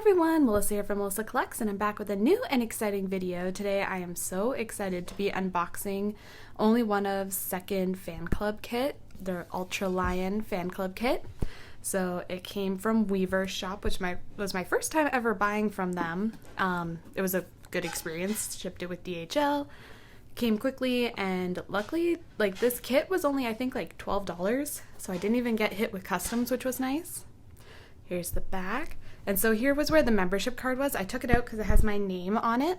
everyone, Melissa here from Melissa Collects, and I'm back with a new and exciting video. Today I am so excited to be unboxing OnlyOneOf's second fan club kit, their Ultra Lion fan club kit. So it came from Weaver's shop, which was my first time ever buying from them. It was a good experience, shipped it with DHL, came quickly, and luckily this kit was only I think like $12, so I didn't even get hit with customs, which was nice. Here's the back. And so here was where the membership card was. I took it out because it has my name on it.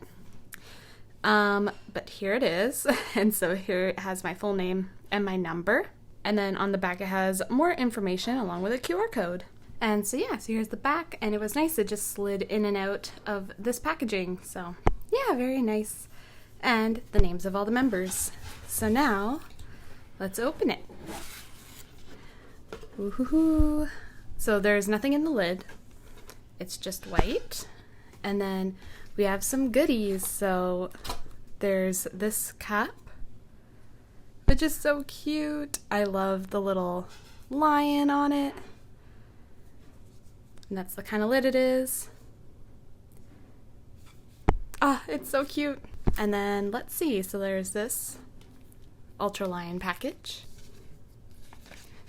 But here it is. And so here it has my full name and my number. And then on the back it has more information along with a QR code. And so yeah, so here's the back. And it was nice. It just slid in and out of this packaging. So yeah, very nice. And the names of all the members. So now, let's open it. Woohoo! So there's nothing in the lid. It's just white. And then we have some goodies. So there's this cup, which is so cute. I love the little lion on it. And that's the kind of lid it is. Ah, it's so cute. And then let's see. So there's this Ultra Lion package.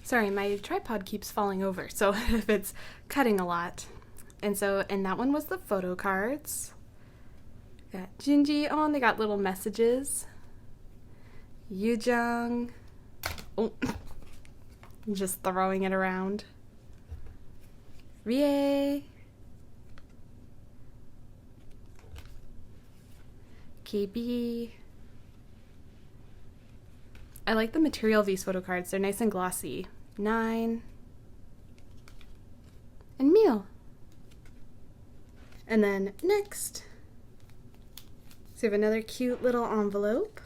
Sorry, my tripod keeps falling over, so if it's cutting a lot. And that one was the photo cards. Got Jinji on, they got little messages. Yujung. Oh, just throwing it around. Rie. KB. I like the material of these photo cards. They're nice and glossy. 9. And meal. And then next, so we have another cute little envelope.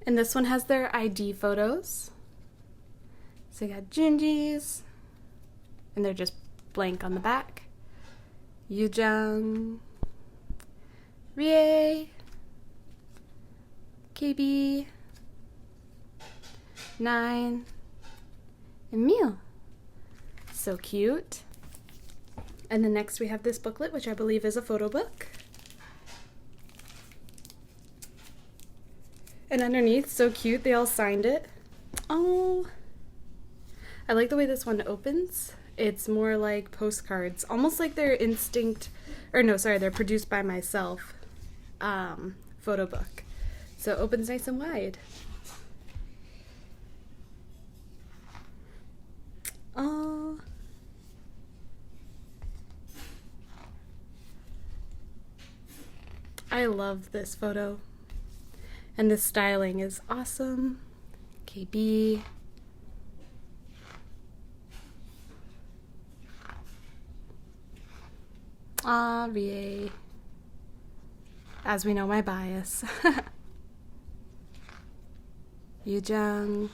And this one has their ID photos. So you got Junji's, and they're just blank on the back. Yujung, Rie, KB, 9, and meal. So cute. And then next we have this booklet, which I believe is a photo book. And underneath, so cute, they all signed it. Oh, I like the way this one opens. It's more like postcards, almost like they're they're produced by myself photo book. So it opens nice and wide. Oh, I love this photo. And the styling is awesome. KB. Rie. As we know, my bias. Yujung.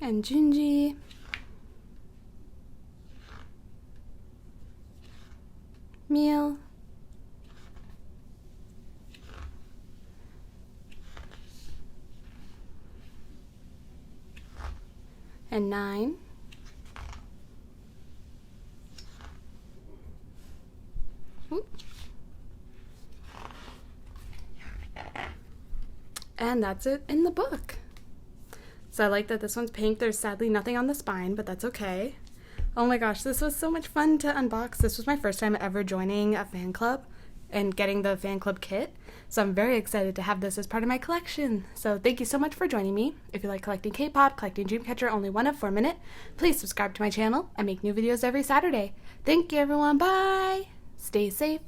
And Junji. Meal. And 9. Ooh. And that's it in the book. So I like that this one's pink. There's sadly nothing on the spine, but that's okay. Oh my gosh, this was so much fun to unbox. This was my first time ever joining a fan club and getting the fan club kit. So I'm very excited to have this as part of my collection. So thank you so much for joining me. If you like collecting K-pop, collecting Dreamcatcher, OnlyOneOf for a minute, please subscribe to my channel. I make new videos every Saturday. Thank you everyone, bye! Stay safe.